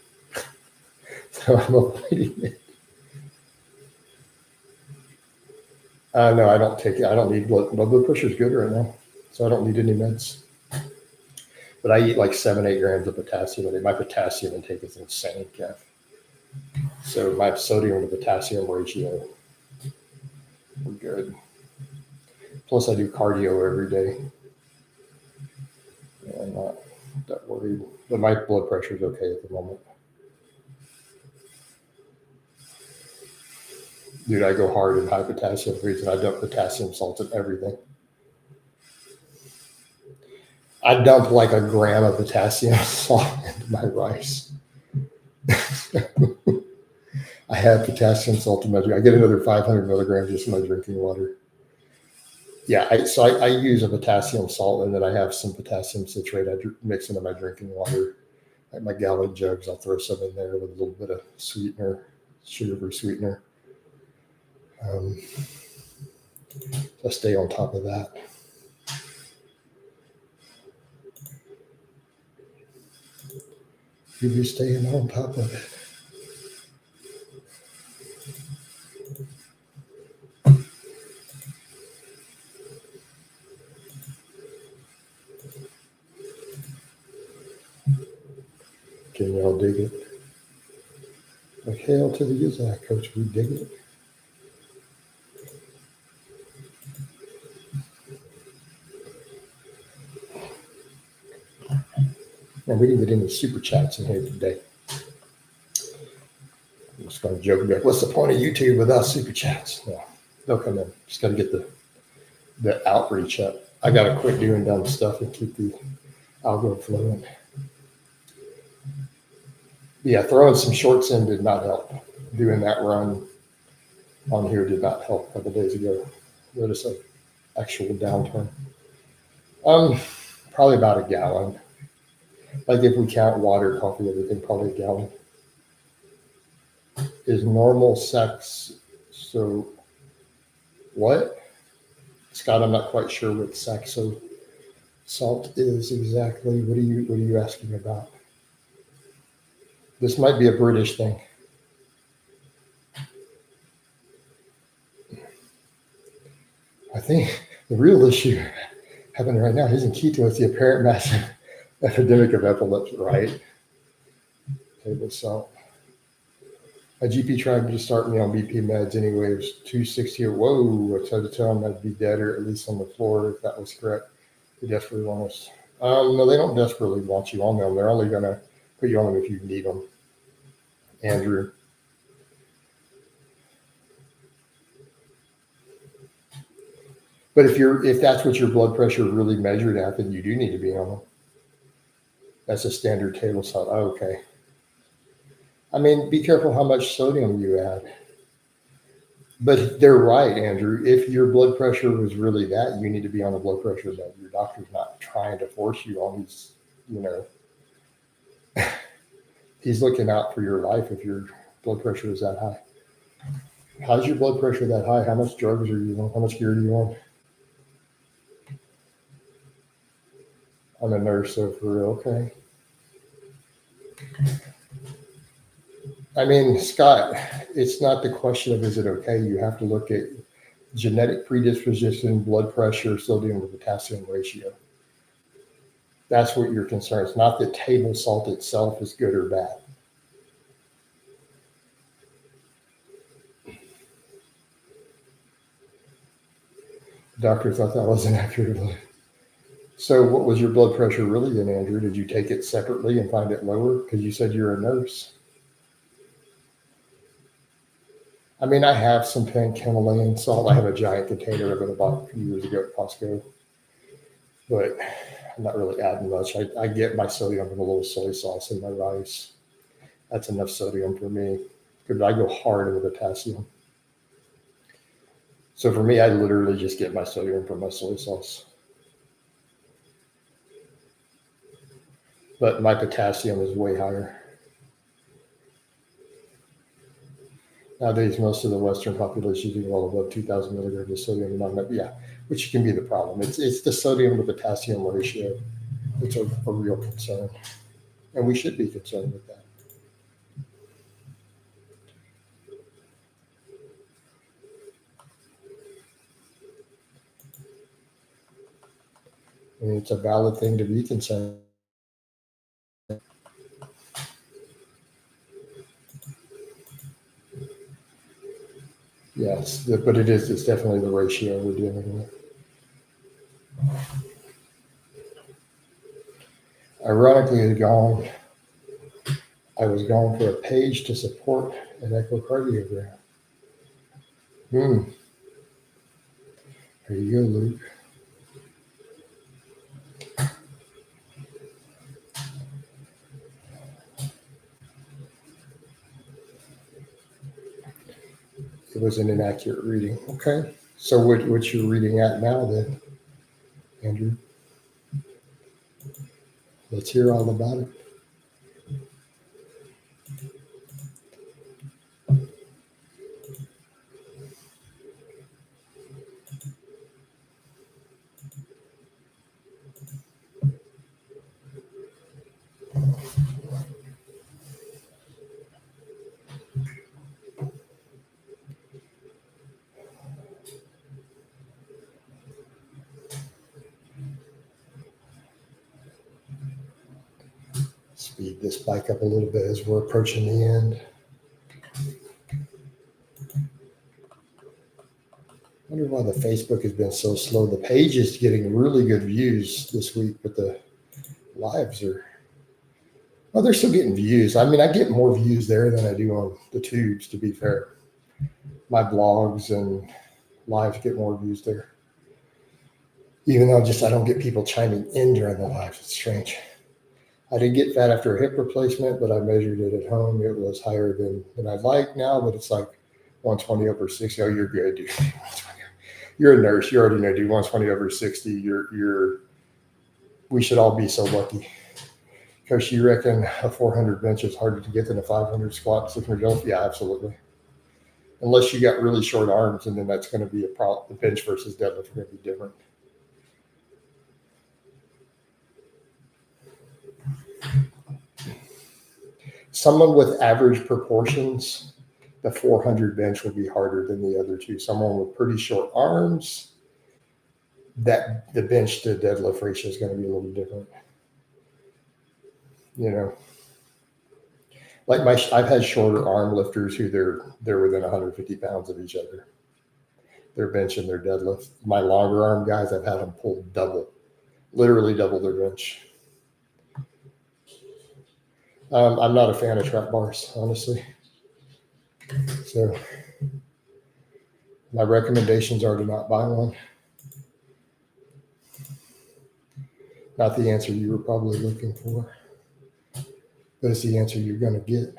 So I'm avoiding it. No, I don't need blood pressure is good right now. So I don't need any meds. But I eat like 7-8 grams of potassium a day. My potassium intake is insane, Kev. So my sodium to potassium ratio, we're good. Plus I do cardio every day. Yeah, I'm not that worried. But my blood pressure is okay at the moment. Dude, I go hard in high potassium foods and I dump potassium salts in everything. I dump like a gram of potassium salt into my rice. I have potassium salt in my drink. I get another 500 milligrams just in my drinking water. Yeah, I use a potassium salt and then I have some potassium citrate I mix into my drinking water. Like my gallon jugs, I'll throw some in there with a little bit of sweetener, sugar-free sweetener. I stay on top of that. You be staying on top of it. Can y'all dig it? Like hail to the Uzak, Coach, we dig it. And we didn't get any super chats in here today. I'm just going to joke about what's the point of YouTube without super chats? No, they'll come in. Just got to get the outreach up. I got to quit doing dumb stuff and keep the algo flowing. Yeah, throwing some shorts in did not help. Doing that run on here did not help a couple days ago. Notice an actual downturn. Probably about a gallon. Like if we count water, coffee, everything, probably a gallon. Is normal sex, so what? Scott, I'm not quite sure what saxo salt is exactly. What are you asking about? This might be a British thing. I think the real issue happening right now isn't keto, it's the apparent massive epidemic of epilepsy, right? Table salt. My GP tried to start me on BP meds anyway. It was 260. Whoa, I tried to tell him I'd be dead or at least on the floor if that was correct. They desperately want us. No, they don't desperately want you on them. They're only going to put you on them if you need them. Andrew. But if that's what your blood pressure really measured at, then you do need to be on them. That's a standard table salt. Oh, okay. I mean, be careful how much sodium you add. But they're right, Andrew. If your blood pressure was really that, you need to be on a blood pressure med. Your doctor's not trying to force you on these, he's looking out for your life if your blood pressure is that high. How's your blood pressure that high? How much drugs are you on? How much gear are you on? I'm a nurse, so for real, okay. I mean, Scott, it's not the question of is it okay. You have to look at genetic predisposition, blood pressure, sodium to potassium ratio. That's what your concern is, not that table salt itself is good or bad. The doctor thought that wasn't accurate. So what was your blood pressure really in, Andrew? Did you take it separately and find it lower? Because you said you're a nurse. I mean, I have some pink Himalayan salt. I have a giant container of it about a few years ago at Costco. But I'm not really adding much. I get my sodium from a little soy sauce in my rice. That's enough sodium for me. Because I go hard in the potassium. So for me, I literally just get my sodium from my soy sauce. But my potassium is way higher. Nowadays, most of the Western population is well above 2,000 milligrams of sodium. Yeah, which can be the problem. It's the sodium to potassium ratio. It's a real concern. And we should be concerned with that. I mean, it's a valid thing to be concerned. Yes, but it's definitely the ratio we're dealing with. Ironically, I was going for a page to support an echocardiogram. There you go, Luke. It was an inaccurate reading. Okay. So what you're reading at now then, Andrew? Let's hear all about it. Speed this bike up a little bit as we're approaching the end. I wonder why the Facebook has been so slow. The page is getting really good views this week, but the lives are, well, they're still getting views. I mean, I get more views there than I do on the tubes, to be fair. My blogs and lives get more views there. Even though I don't get people chiming in during the lives. It's strange. I did get fat after a hip replacement, but I measured it at home. It was higher than I'd like now, but it's like 120 over 60. Oh, you're good, dude. You're a nurse. You already know, dude. 120 over 60. We should all be so lucky. Coach, you reckon a 400 bench is harder to get than a 500 squat, 600 delts? Yeah, absolutely. Unless you got really short arms, and then that's going to be a problem. The bench versus deadlift are going to be different. Someone with average proportions, the 400 bench will be harder than the other two. Someone with pretty short arms, that the bench to deadlift ratio is going to be a little different. Like I've had shorter arm lifters who they're within 150 pounds of each other. Their bench and their deadlift. My longer arm guys, I've had them pull literally double their bench. I'm not a fan of trap bars, honestly. So my recommendations are to not buy one. Not the answer you were probably looking for, but it's the answer you're going to get.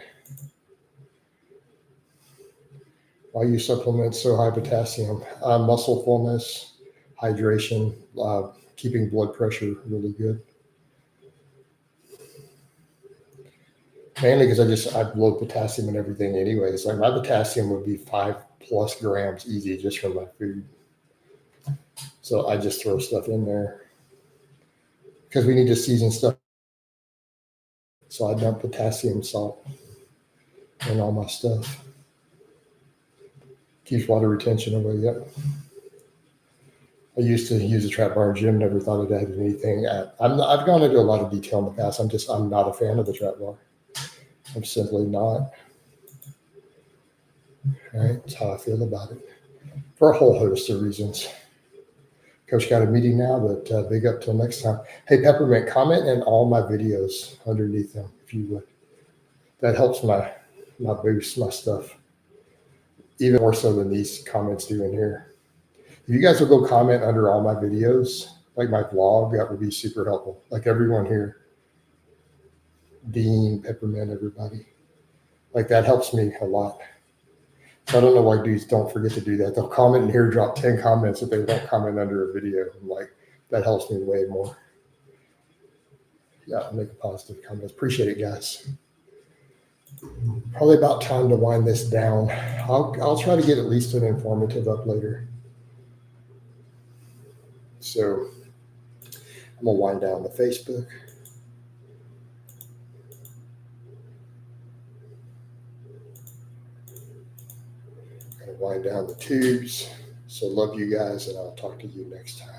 Why use supplements so high potassium? Muscle fullness, hydration, keeping blood pressure really good. Mainly because I blow potassium and everything anyways. Like my potassium would be 5+ grams easy just from my food. So I just throw stuff in there because we need to season stuff. So I dump potassium salt in all my stuff. Keeps water retention away. Yep. I used to use a trap bar gym. Never thought it added anything. I've gone into a lot of detail in the past. I'm not a fan of the trap bar. I'm simply not. All right, that's how I feel about it. For a whole host of reasons. Coach got a meeting now, but big up till next time. Hey, Peppermint, comment in all my videos underneath them if you would. That helps my boost, my stuff, even more so than these comments do in here. If you guys will go comment under all my videos, like my vlog, that would be super helpful. Like everyone here, Dean, Peppermint, everybody. Like that helps me a lot. So I don't know why dudes don't forget to do that. They'll comment in here, drop 10 comments if they won't comment under a video. I'm like, that helps me way more. Yeah, make a positive comment. Appreciate it, guys. Probably about time to wind this down. I'll try to get at least an informative up later. So I'm gonna wind down the Facebook. Gonna wind down the tubes. So love you guys, and I'll talk to you next time.